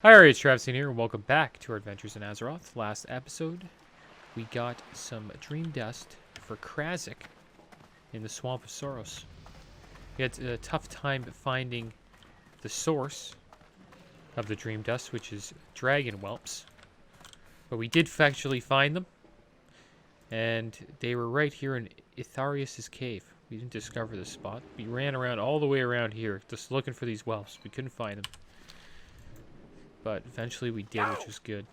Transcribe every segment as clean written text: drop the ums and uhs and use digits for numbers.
Hi, it's Travis here, and welcome back to our adventures in Azeroth. Last episode, we got some dream dust for Krazik in the Swamp of Sorrows. We had a tough time finding the source of the dream dust, which is dragon whelps. But we did actually find them, and they were right here in Itharius' cave. We didn't discover this spot. We ran around all the way around here, just looking for these whelps. We couldn't find them. But eventually we did, which was good.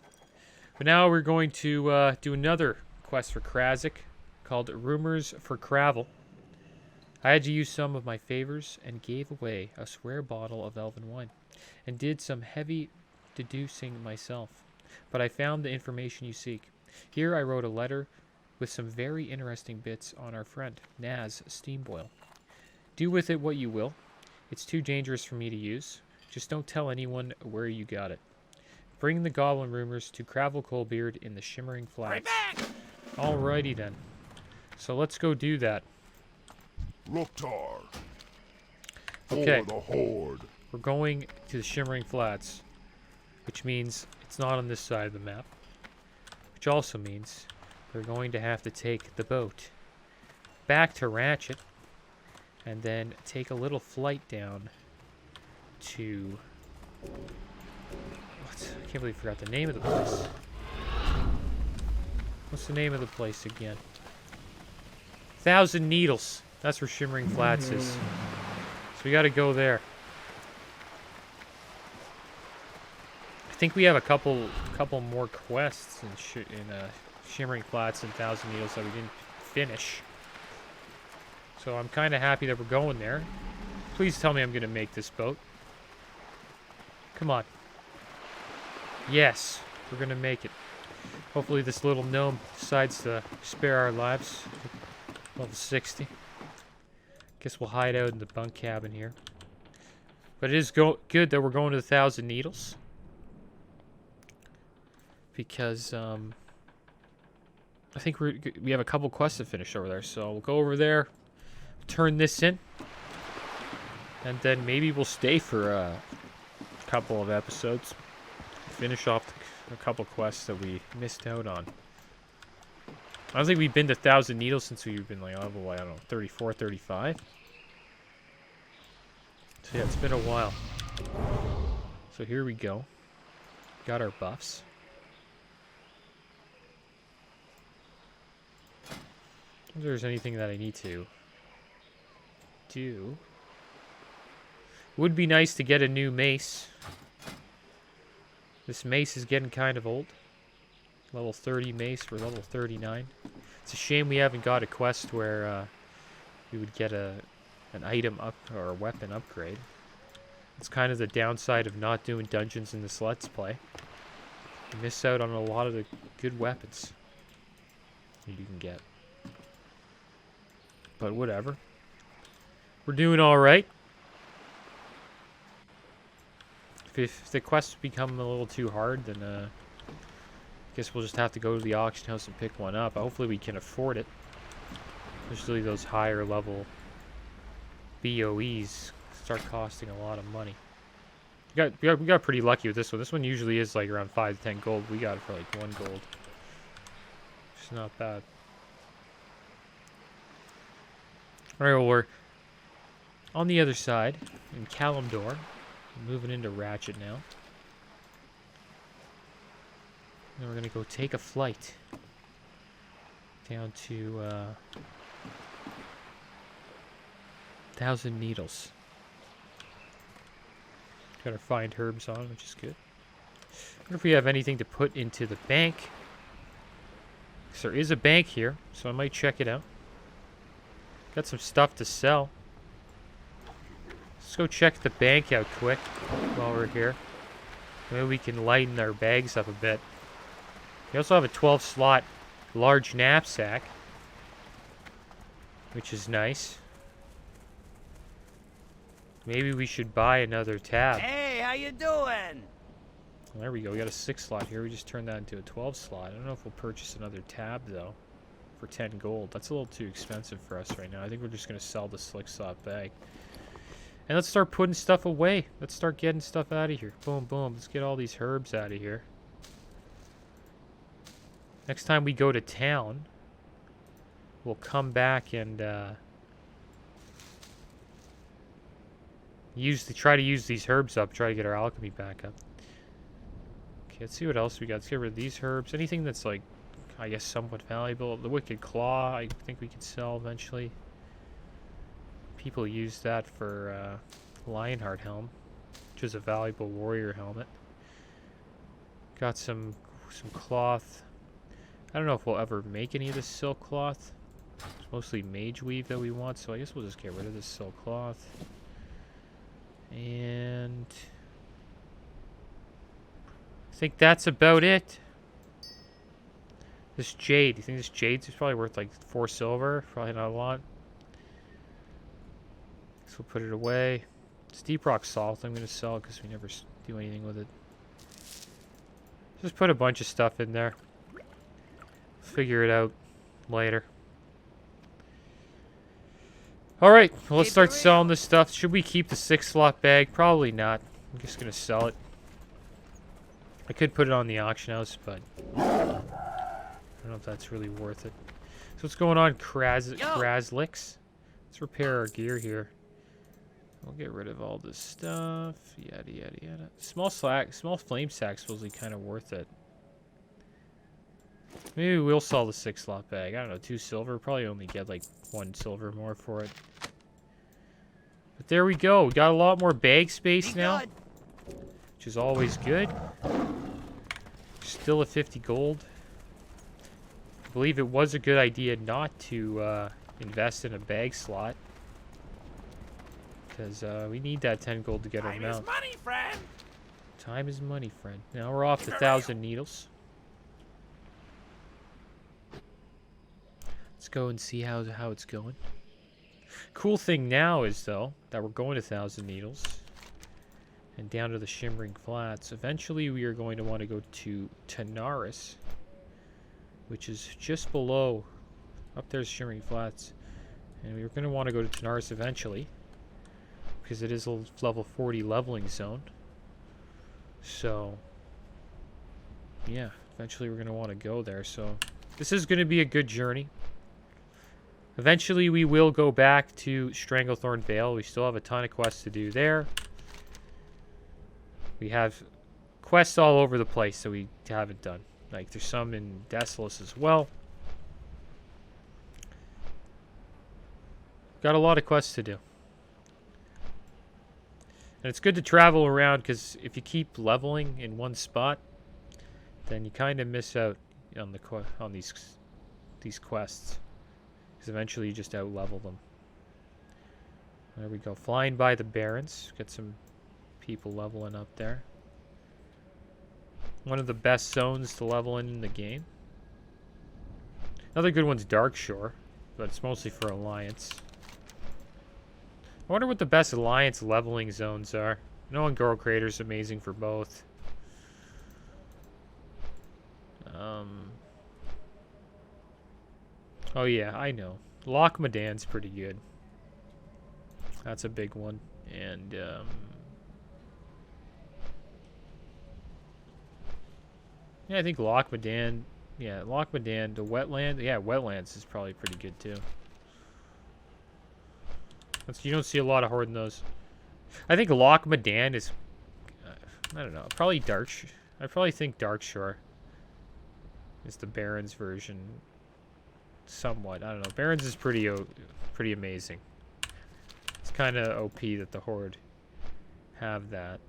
But now we're going to do another quest for Krazik called Rumors for Kravel. I had to use some of my favors and gave away a square bottle of elven wine and did some heavy deducing myself. But I found the information you seek. Here I wrote a letter with some very interesting bits on our friend, Naz Steamboil. Do with it what you will. It's too dangerous for me to use. Just don't tell anyone where you got it. Bring the Goblin Rumors to Kravel Coalbeard in the Shimmering Flats. Alrighty then. So let's go do that. Loktar. Okay. For the Horde. We're going to the Shimmering Flats, which means it's not on this side of the map. Which also means we're going to have to take the boat back to Ratchet and then take a little flight down to what? I can't believe I forgot the name of the place. What's the name of the place again? Thousand Needles. That's where Shimmering Flats is. So we got to go there. I think we have a couple more quests in Shimmering Flats and Thousand Needles that we didn't finish. So I'm kind of happy that we're going there. Please tell me I'm going to make this boat. Come on. Yes, we're going to make it. Hopefully this little gnome decides to spare our lives. Level 60. Guess we'll hide out in the bunk cabin here. But it is good that we're going to the Thousand Needles. Because, I think we have a couple quests to finish over there. So we'll go over there, turn this in. And then maybe we'll stay for a couple of episodes. Finish off a couple quests that we missed out on. I don't think we've been to Thousand Needles since we've been like level, I don't know, 34, 35. So yeah, it's been a while. So here we go. Got our buffs. If there's anything that I need to do. Would be nice to get a new mace. This mace is getting kind of old. Level 30 mace, we're level 39. It's a shame we haven't got a quest where we would get an item up or a weapon upgrade. It's kind of the downside of not doing dungeons in this Let's Play. You miss out on a lot of the good weapons you can get. But whatever. We're doing alright. If the quests become a little too hard, then I guess we'll just have to go to the auction house and pick one up. Hopefully we can afford it. Usually those higher level BOEs start costing a lot of money. We got pretty lucky with this one. This one usually is like around 5 to 10 gold. We got it for like 1 gold. It's not bad. Alright, well, we're on the other side in Kalimdor. Moving into Ratchet now. Then we're going to go take a flight down to Thousand Needles. Got our find herbs on, which is good. I wonder if we have anything to put into the bank. Because there is a bank here, so I might check it out. Got some stuff to sell. Let's go check the bank out quick while we're here. Maybe we can lighten our bags up a bit. We also have a 12-slot large knapsack, which is nice. Maybe we should buy another tab. Hey, how you doing? Well, there we go. We got a 6-slot here. We just turned that into a 12-slot. I don't know if we'll purchase another tab, though, for 10 gold. That's a little too expensive for us right now. I think we're just going to sell the 6-slot bag. And let's start putting stuff away. Let's start getting stuff out of here. Boom, boom. Let's get all these herbs out of here. Next time we go to town, we'll come back and try to use these herbs up. Try to get our alchemy back up. Okay, let's see what else we got. Let's get rid of these herbs. Anything that's like, I guess, somewhat valuable. The Wicked Claw, I think we could sell eventually. People use that for Lionheart Helm, which is a valuable warrior helmet. Got some cloth. I don't know if we'll ever make any of this silk cloth. It's mostly mage weave that we want, so I guess we'll just get rid of this silk cloth. And I think that's about it. This jade. You think this jade's probably worth like 4 silver? Probably not a lot. So we'll put it away. It's deep rock salt I'm going to sell because we never do anything with it. Just put a bunch of stuff in there. Figure it out later. Alright, well, let's start selling this stuff. Should we keep the 6-slot bag? Probably not. I'm just going to sell it. I could put it on the auction house, but I don't know if that's really worth it. So what's going on, Kraslix? Let's repair our gear here. We'll get rid of all this stuff. Yada, yada, yada. Small flame sack supposedly kind of worth it. Maybe we'll sell the 6-slot bag. I don't know, 2 silver. Probably only get like 1 silver more for it. But there we go. We got a lot more bag space now, which is always good. Still at 50 gold. I believe it was a good idea not to invest in a bag slot, because we need that 10 gold to get our mount. Time is money, friend. Time is money, friend. Now we're off to 1,000 needles. Let's go and see how it's going. Cool thing now is, though, that we're going to 1,000 needles and down to the Shimmering Flats. Eventually, we are going to want to go to Tanaris, which is just below. Up there's Shimmering Flats. And we're going to want to go to Tanaris eventually, because it is a level 40 leveling zone. So, yeah, eventually we're going to want to go there. So, this is going to be a good journey. Eventually, we will go back to Stranglethorn Vale. We still have a ton of quests to do there. We have quests all over the place that we haven't done. Like, there's some in Desolus as well. Got a lot of quests to do. And it's good to travel around, because if you keep leveling in one spot, then you kind of miss out on these quests. Because eventually you just out-level them. There we go. Flying by the Barrens. Get some people leveling up there. One of the best zones to level in the game. Another good one's Darkshore, but it's mostly for Alliance. I wonder what the best Alliance leveling zones are. I know Angora Crater's amazing for both. Oh yeah, I know. Loch Madan's pretty good. That's a big one. And, yeah, I think Loch Madan... Yeah, Loch Madan, the Wetland... Yeah, Wetlands is probably pretty good, too. You don't see a lot of horde in those. I think Loch Madan is... I don't know. Probably Darkshore. I probably think Darkshore is the Barrens version. Somewhat. I don't know. Barrens is pretty amazing. It's kind of OP that the horde have that.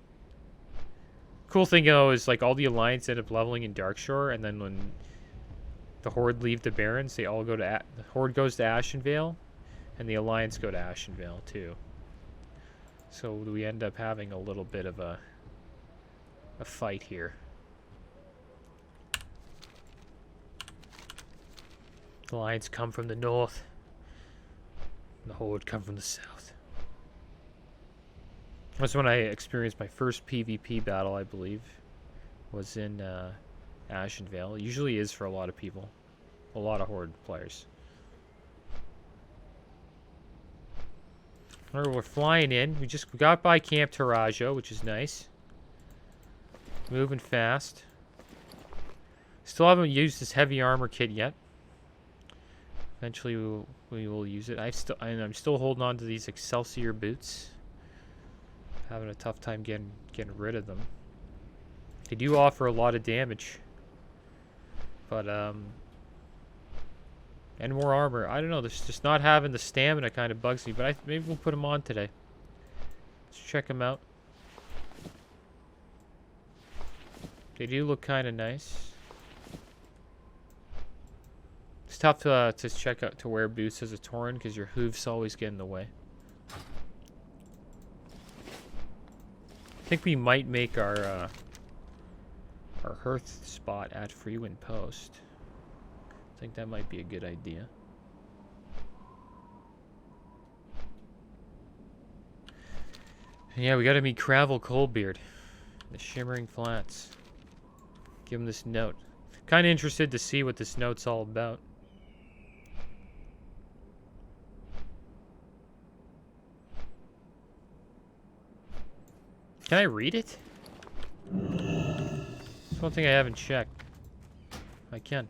Cool thing, though, is like all the Alliance end up leveling in Darkshore, and then when the horde leave the Barrens, they all go to... the horde goes to Ashenvale, and the Alliance go to Ashenvale, too. So we end up having a little bit of a fight here. The Alliance come from the north. The Horde come from the south. That's when I experienced my first PvP battle, I believe. Was in Ashenvale. It usually is for a lot of people. A lot of Horde players. Alright, we're flying in. We got by Camp Tarajo, which is nice. Moving fast. Still haven't used this heavy armor kit yet. Eventually we will use it. I'm still holding on to these Excelsior boots. Having a tough time getting rid of them. They do offer a lot of damage. But and more armor. I don't know, this just not having the stamina kind of bugs me, but maybe we'll put them on today. Let's check them out. They do look kind of nice. It's tough to check out to wear boots as a Tauren because your hooves always get in the way. I think we might make our hearth spot at Freewind Post. I think that might be a good idea. Yeah, we gotta meet Kravel Coldbeard. The Shimmering Flats. Give him this note. Kinda interested to see what this note's all about. Can I read it? That's one thing I haven't checked. I can.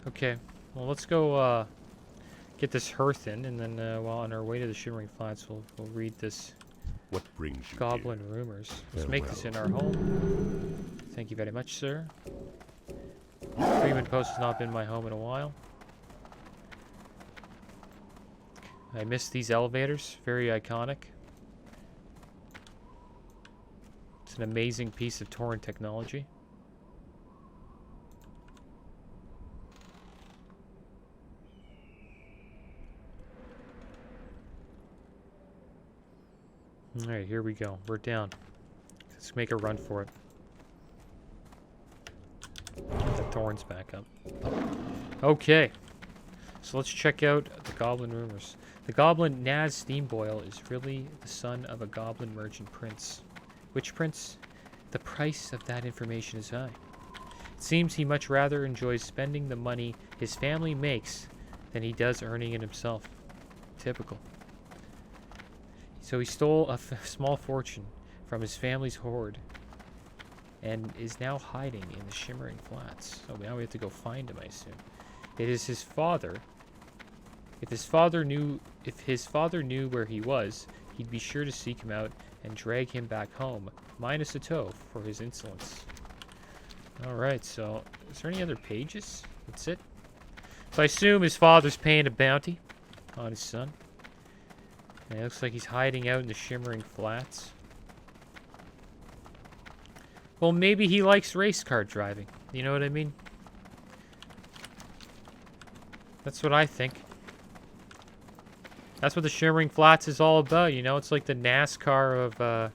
Okay. Well, let's go get this hearth in, and then while on our way to the Shimmering Flats, we'll read this What brings you Goblin here? Rumors. Let's Farewell. make this in our home. Thank you very much, sir. Freeman Post has not been my home in a while. I miss these elevators. Very iconic. It's an amazing piece of Tauren technology. Alright, here we go. We're down. Let's make a run for it. Get the thorns back up. Okay. So let's check out the Goblin Rumors. The Goblin Naz Steamboil is really the son of a Goblin merchant prince. Which prince? The price of that information is high. It seems he much rather enjoys spending the money his family makes than he does earning it himself. Typical. So he stole a small fortune from his family's hoard and is now hiding in the Shimmering Flats. So now we have to go find him, I assume. It is his father. If his father knew where he was, he'd be sure to seek him out and drag him back home, minus a toe for his insolence. Alright, so is there any other pages? That's it. So I assume his father's paying a bounty on his son. And it looks like he's hiding out in the Shimmering Flats. Well, maybe he likes race car driving. You know what I mean? That's what I think. That's what the Shimmering Flats is all about, you know? It's like the NASCAR of,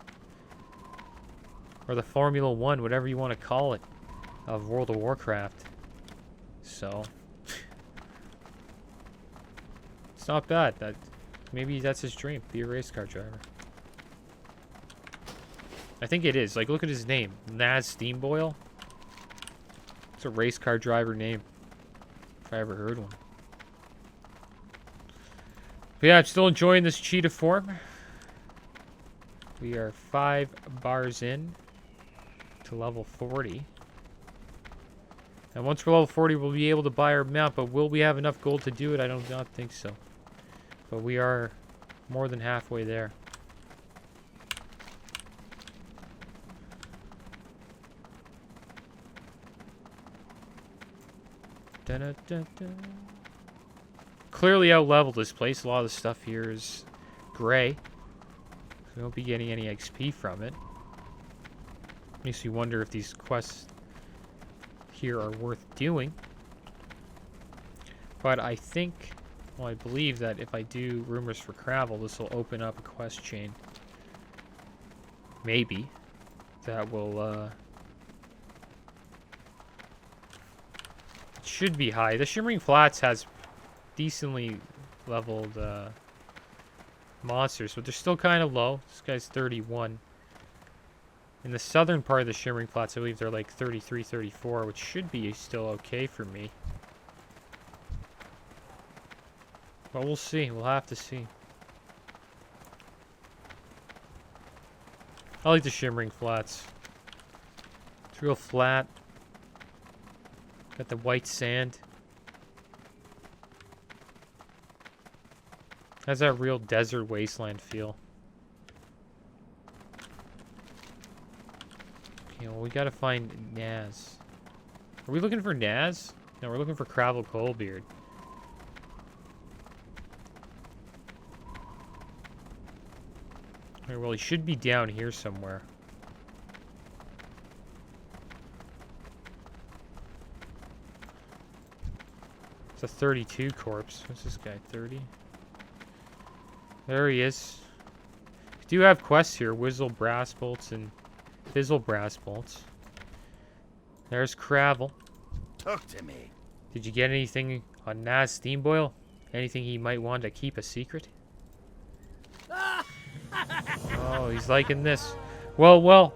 or the Formula 1, whatever you want to call it, of World of Warcraft. So, it's not bad. Maybe that's his dream, be a race car driver. I think it is. Like, look at his name. Naz Steamboil. It's a race car driver name, if I ever heard one. But yeah, I'm still enjoying this cheetah form. We are 5 bars in to level 40. And once we're level 40, we'll be able to buy our mount, but will we have enough gold to do it? I do not think so. But we are more than halfway there. Dun-dun-dun-dun. Clearly out-leveled this place. A lot of the stuff here is gray. So we won't be getting any XP from it. Makes me wonder if these quests here are worth doing. But I think, well, I believe that if I do Rumors for Kravel, this will open up a quest chain. Maybe. That will, it should be high. The Shimmering Flats has decently leveled monsters, but they're still kind of low. This guy's 31. In the southern part of the Shimmering Flats, I believe they're like 33, 34, which should be still okay for me. But we'll see. We'll have to see. I like the Shimmering Flats. It's real flat. Got the white sand. Has that real desert wasteland feel. Okay, well, we gotta find Naz. Are we looking for Naz? No, we're looking for Kravel Coalbeard. Okay, well, he should be down here somewhere. It's a 32 corpse. What's this guy, 30? There he is. We do have quests here. Whizzle Brass Bolts and Fizzle Brass Bolts. There's Kravel. Talk to me. Did you get anything on Naz Steamboil? Anything he might want to keep a secret? Oh, he's liking this. Well.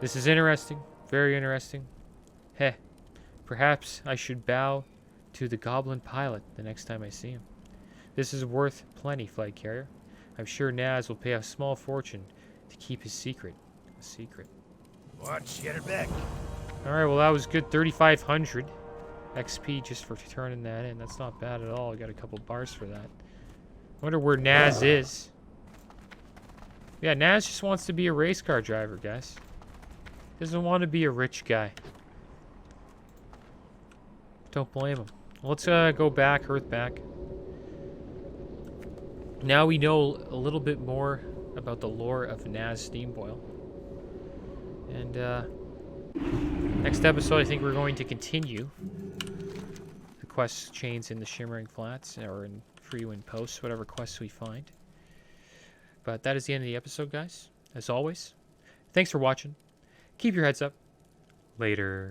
This is interesting. Very interesting. Heh. Perhaps I should bow to the Goblin Pilot the next time I see him. This is worth plenty, Flight Carrier. I'm sure Naz will pay a small fortune to keep his secret a secret. Watch, get her back. Alright, well that was good. 3,500 XP just for turning that in. That's not bad at all. I got a couple bars for that. Wonder where Naz is. Yeah, Naz just wants to be a race car driver, guys. Doesn't want to be a rich guy. Don't blame him. Let's go back, Earth back. Now we know a little bit more about the lore of Naz Steamboil. And next episode, I think we're going to continue the quest chains in the Shimmering Flats, or in Freewind Posts, whatever quests we find. But that is the end of the episode, guys. As always, thanks for watching. Keep your heads up. Later.